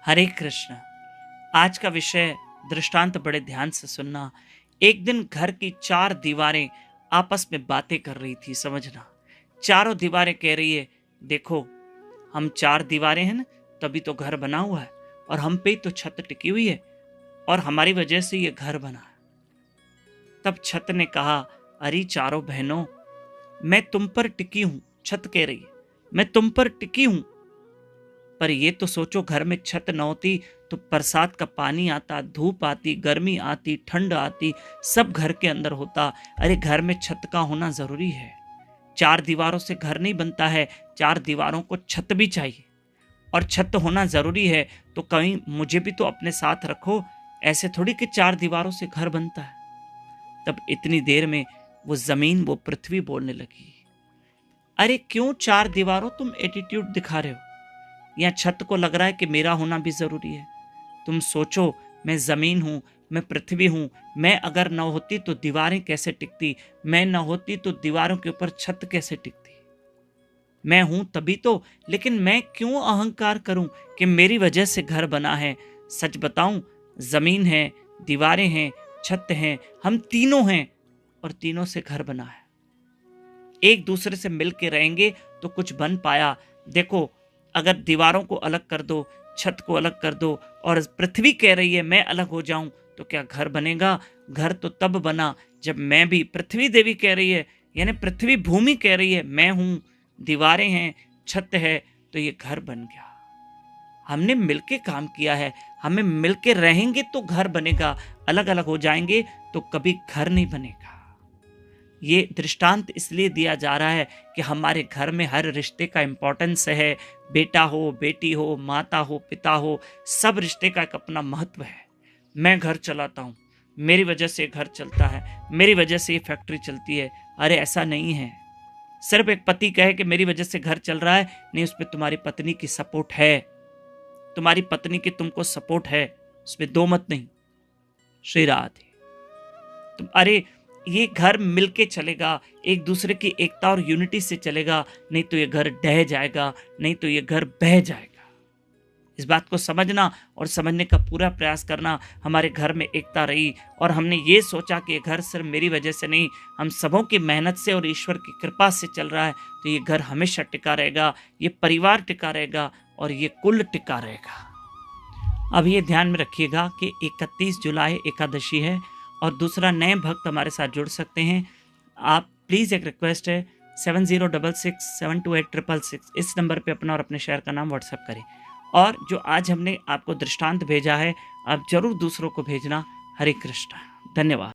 हरे कृष्ण। आज का विषय दृष्टांत बड़े ध्यान से सुनना। एक दिन घर की चार दीवारें आपस में बातें कर रही थी। समझना, चारों दीवारें कह रही है, देखो हम चार दीवारें हैं ना, तभी तो घर बना हुआ है और हम पे ही तो छत टिकी हुई है और हमारी वजह से ये घर बना है। तब छत ने कहा, अरे चारों बहनों, मैं तुम पर टिकी हूं। छत कह रही है, मैं तुम पर टिकी हूं, पर ये तो सोचो घर में छत न होती तो बरसात का पानी आता, धूप आती, गर्मी आती, ठंड आती, सब घर के अंदर होता। अरे घर में छत का होना जरूरी है। चार दीवारों से घर नहीं बनता है, चार दीवारों को छत भी चाहिए और छत होना जरूरी है। तो कहीं मुझे भी तो अपने साथ रखो, ऐसे थोड़ी कि चार दीवारों से घर बनता है। तब इतनी देर में वो जमीन, वो पृथ्वी बोलने लगी, अरे क्यों चार दीवारों तुम एटीट्यूड दिखा रहे हो? या छत को लग रहा है कि मेरा होना भी जरूरी है? तुम सोचो, मैं जमीन हूं, मैं पृथ्वी हूं, मैं अगर न होती तो दीवारें कैसे टिकती? मैं न होती तो दीवारों के ऊपर छत कैसे टिकती? मैं हूं तभी तो, लेकिन मैं क्यों अहंकार करूं कि मेरी वजह से घर बना है? सच बताऊं, जमीन है, दीवारें हैं, छत है, हम तीनों हैं और तीनों से घर बना है। एक दूसरे से मिल के रहेंगे तो कुछ बन पाया। देखो, अगर दीवारों को अलग कर दो, छत को अलग कर दो और पृथ्वी कह रही है मैं अलग हो जाऊं, तो क्या घर बनेगा? घर तो तब बना जब मैं भी, पृथ्वी देवी कह रही है, यानी पृथ्वी भूमि कह रही है मैं हूं, दीवारें हैं, छत है, तो ये घर बन गया। हमने मिलके काम किया है, हमें मिलके रहेंगे तो घर बनेगा। अलग अलग हो जाएंगे तो कभी घर नहीं बनेगा। ये दृष्टांत इसलिए दिया जा रहा है कि हमारे घर में हर रिश्ते का इंपॉर्टेंस है। बेटा हो, बेटी हो, माता हो, पिता हो, सब रिश्ते का एक अपना महत्व है। मैं घर चलाता हूँ, मेरी वजह से घर चलता है, मेरी वजह से ये फैक्ट्री चलती है। अरे ऐसा नहीं है। सिर्फ एक पति कहे कि मेरी वजह से घर चल रहा है, नहीं, उसमें तुम्हारी पत्नी की सपोर्ट है, तुम्हारी पत्नी की तुमको सपोर्ट है, उसमें दो मत नहीं। श्री राधे। तुम, अरे ये घर मिलके चलेगा, एक दूसरे की एकता और यूनिटी से चलेगा, नहीं तो ये घर ढह जाएगा, नहीं तो ये घर बह जाएगा। इस बात को समझना और समझने का पूरा प्रयास करना। हमारे घर में एकता रही और हमने ये सोचा कि ये घर सिर्फ मेरी वजह से नहीं, हम सबों की मेहनत से और ईश्वर की कृपा से चल रहा है, तो ये घर हमेशा टिका रहेगा, ये परिवार टिका रहेगा और ये कुल टिका रहेगा। अब ये ध्यान में रखिएगा कि 31 जुलाई एकादशी है और दूसरा, नए भक्त हमारे साथ जुड़ सकते हैं। आप प्लीज़, एक रिक्वेस्ट है, 7066728666 इस नंबर पे अपना और अपने शहर का नाम व्हाट्सएप करें। और जो आज हमने आपको दृष्टांत भेजा है, आप जरूर दूसरों को भेजना। हरे कृष्ण, धन्यवाद।